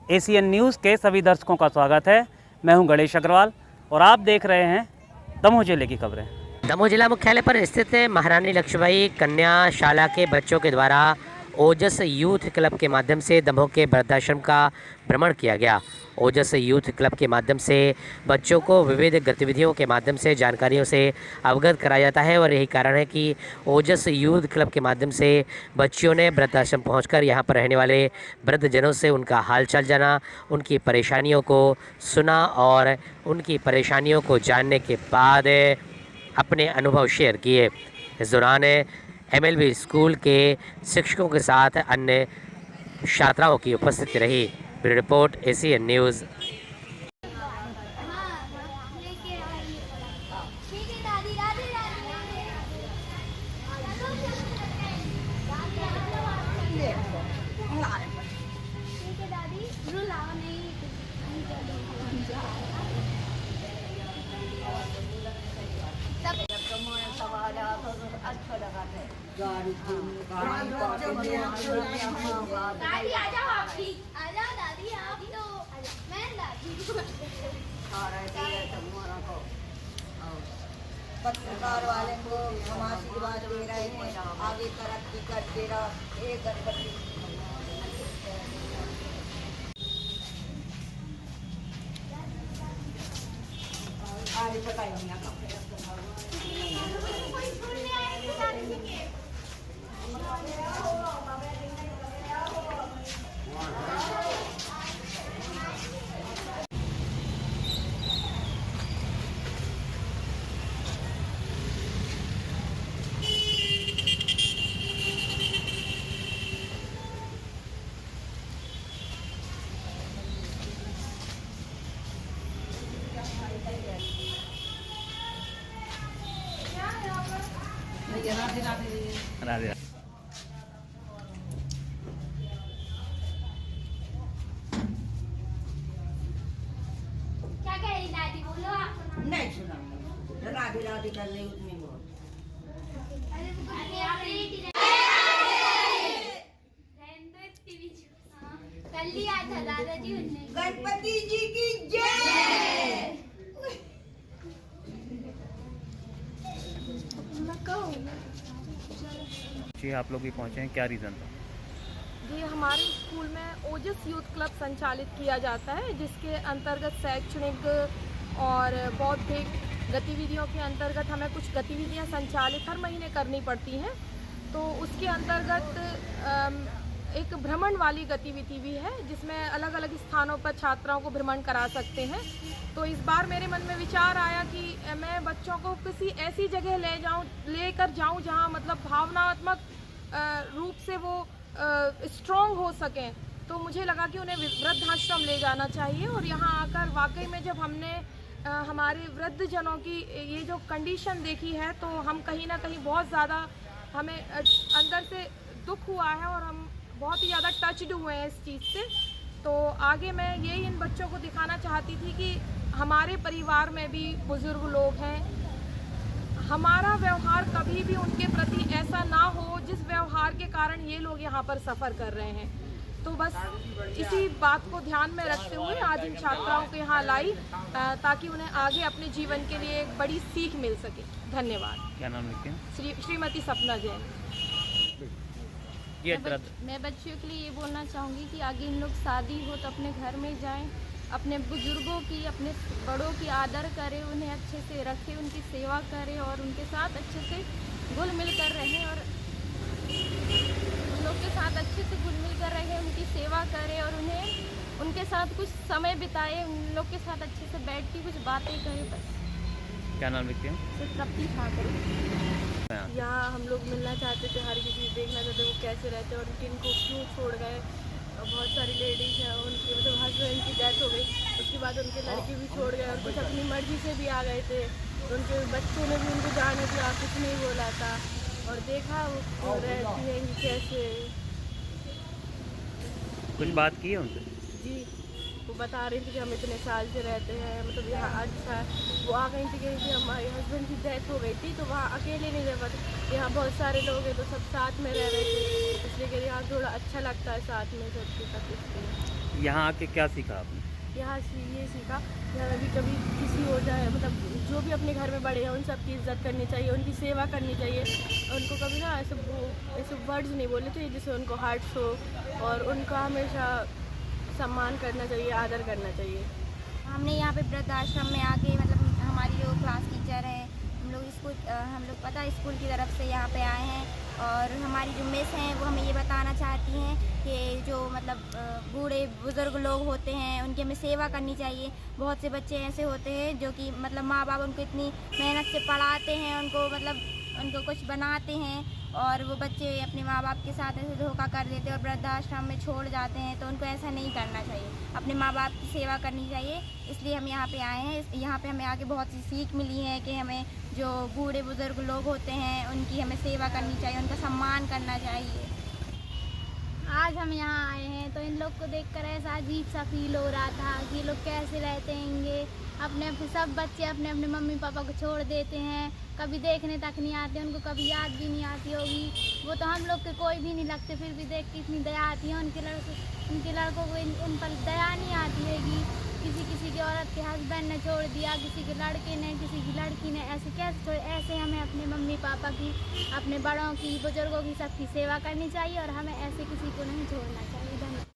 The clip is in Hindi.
एसीएन न्यूज़ के सभी दर्शकों का स्वागत है। मैं हूं गणेश अग्रवाल और आप देख रहे हैं दमोह जिले की खबरें। दमोह जिला मुख्यालय पर स्थित महारानी लक्ष्मीबाई कन्या शाला के बच्चों के द्वारा ओजस यूथ क्लब के माध्यम से दमोह के वृद्धाश्रम का भ्रमण किया गया। ओजस यूथ क्लब के माध्यम से बच्चों को विविध गतिविधियों के माध्यम से जानकारियों से अवगत कराया जाता है और यही कारण है कि ओजस यूथ क्लब के माध्यम से बच्चियों ने वृद्धाश्रम पहुंचकर यहां पर रहने वाले वृद्धजनों से उनका हालचाल जाना, उनकी परेशानियों को सुना और उनकी परेशानियों को जानने के बाद अपने अनुभव शेयर किए। इस दौरान एमएलबी स्कूल के शिक्षकों के साथ अन्य छात्राओं की उपस्थिति रही। Bureau report ACN news. दादी आ जाओ, आप भी आ जाओ दादी, आप तो मैं दादी पत्रकार वाले को हम आशीर्वाद दे रहे हैं, आगे तरक्की करते रहो। एक गणपति आगे बताइए। राधे। क्या कह रही दादी, बोलो आप। नहीं सुना, राधे राधे कर ले उतनी बहुत। कल ही आया था दादाजी, उनने गणपति जी की जय। जी, आप लोग भी पहुंचे हैं, क्या रीज़न था? जी, हमारे स्कूल में ओजस यूथ क्लब संचालित किया जाता है, जिसके अंतर्गत शैक्षणिक और बौद्धिक गतिविधियों के अंतर्गत हमें कुछ गतिविधियां संचालित हर महीने करनी पड़ती हैं। तो उसके अंतर्गत एक भ्रमण वाली गतिविधि भी है, जिसमें अलग अलग स्थानों पर छात्राओं को भ्रमण करा सकते हैं। तो इस बार मेरे मन में विचार आया कि मैं बच्चों को किसी ऐसी जगह लेकर जाऊं जहां मतलब भावनात्मक रूप से वो स्ट्रॉन्ग हो सकें। तो मुझे लगा कि उन्हें वृद्धाश्रम ले जाना चाहिए और यहाँ आकर वाकई में जब हमने हमारे वृद्धजनों की ये जो कंडीशन देखी है, तो हम कहीं ना कहीं बहुत ज़्यादा हमें अंदर से दुख हुआ है और हम बहुत ही ज़्यादा टचड हुए हैं इस चीज़ से। तो आगे मैं यही इन बच्चों को दिखाना चाहती थी कि हमारे परिवार में भी बुज़ुर्ग लोग हैं, हमारा व्यवहार कभी भी उनके प्रति ऐसा ना हो जिस व्यवहार के कारण ये लोग यहाँ पर सफ़र कर रहे हैं। तो बस इसी बात को ध्यान में रखते हुए आज इन छात्राओं को यहाँ लाई, ताकि उन्हें आगे अपने जीवन के लिए एक बड़ी सीख मिल सके। धन्यवाद। क्या नाम लिखते हैं? श्रीमती सपना जैन। मैं बच्चियों के लिए ये बोलना चाहूँगी कि आगे इन लोग शादी हो तो अपने घर में जाएं, अपने बुजुर्गों की, अपने बड़ों की आदर करें, उन्हें अच्छे से रखें, उनकी सेवा करें और उनके साथ अच्छे से घुल मिल कर रहें और उन लोग के साथ अच्छे से घुल मिल कर रहें, उनकी सेवा करें और उन्हें उनके साथ कुछ समय बिताएं, उन लोग के साथ अच्छे से बैठ के कुछ बातें करें। बस। क्या नाम लिखते हैं? तृप्ति ठाकुर। यहाँ हम लोग मिलना चाहते थे, हर किसी देखना चाहते वो कैसे रहते हैं और किनको क्यों छोड़ गए। बहुत सारी लेडीज़ हैं, उनके मतलब हस्बैंड की डेथ हो गई, उसके बाद उनके लड़के भी छोड़ गए और कुछ अपनी मर्जी से भी आ गए थे। उनके बच्चों ने भी उनको जाने दिया, कुछ नहीं बोला था और देखा वो रहती है कैसे। कुछ बात की है उनसे? जी, वो बता रही थी कि हम इतने साल से रहते हैं, मतलब यहाँ अच्छा वो आ गई थी कि हमारे हस्बैंड की डेथ हो गई थी तो वहाँ अकेले नहीं रह पाते, यहाँ बहुत सारे लोग हैं तो सब साथ में रह रहे थे, इसलिए कि यहाँ थोड़ा अच्छा लगता है साथ में सबके साथ। इसलिए यहाँ आके क्या सीखा आपने? यहाँ से ये सीखा कि हमें भी कभी किसी हो जाए, मतलब जो भी अपने घर में बड़े हैं उन सब की इज्जत करनी चाहिए, उनकी सेवा करनी चाहिए। उनको कभी ना ऐसे वर्ड्स नहीं बोलने चाहिए जिससे उनको हर्ट्स हो, और उनका हमेशा सम्मान करना चाहिए, आदर करना चाहिए। हमने यहाँ पे वृद्धाश्रम में आके, मतलब हमारी जो क्लास टीचर है, हम लोग पता स्कूल की तरफ से यहाँ पे आए हैं, और हमारी जो मिस हैं वो हमें ये बताना चाहती हैं कि जो मतलब बूढ़े बुज़ुर्ग लोग होते हैं उनकी हमें सेवा करनी चाहिए। बहुत से बच्चे ऐसे होते हैं जो कि मतलब माँ बाप उनको इतनी मेहनत से पढ़ाते हैं, उनको कुछ बनाते हैं, और वो बच्चे अपने माँ बाप के साथ ऐसे धोखा कर देते हैं और वृद्धाश्रम में छोड़ जाते हैं। तो उनको ऐसा नहीं करना चाहिए, अपने माँ बाप की सेवा करनी चाहिए। इसलिए हम यहाँ पे आए हैं। यहाँ पे हमें आके बहुत सी सीख मिली है कि हमें जो बूढ़े बुज़ुर्ग लोग होते हैं उनकी हमें सेवा करनी चाहिए, उनका सम्मान करना चाहिए। आज हम यहाँ आए हैं तो इन लोग को देखकर ऐसा अजीब सा फील हो रहा था कि ये लोग कैसे रहते होंगे। अपने सब बच्चे अपने अपने मम्मी पापा को छोड़ देते हैं, कभी देखने तक नहीं आते, उनको कभी याद भी नहीं आती होगी। वो तो हम लोग के कोई भी नहीं लगते, फिर भी देख के इतनी दया आती है। उनके लड़कों को इन पर दया नहीं आती हैगी। किसी की औरत के हस्बैंड ने छोड़ दिया, किसी के लड़के ने, किसी की लड़की ने, ऐसे कैसे छोड़। ऐसे हमें अपने मम्मी पापा की, अपने बड़ों की, बुजुर्गों की सबकी सेवा करनी चाहिए, और हमें ऐसे किसी को नहीं छोड़ना चाहिए। धन्यवाद।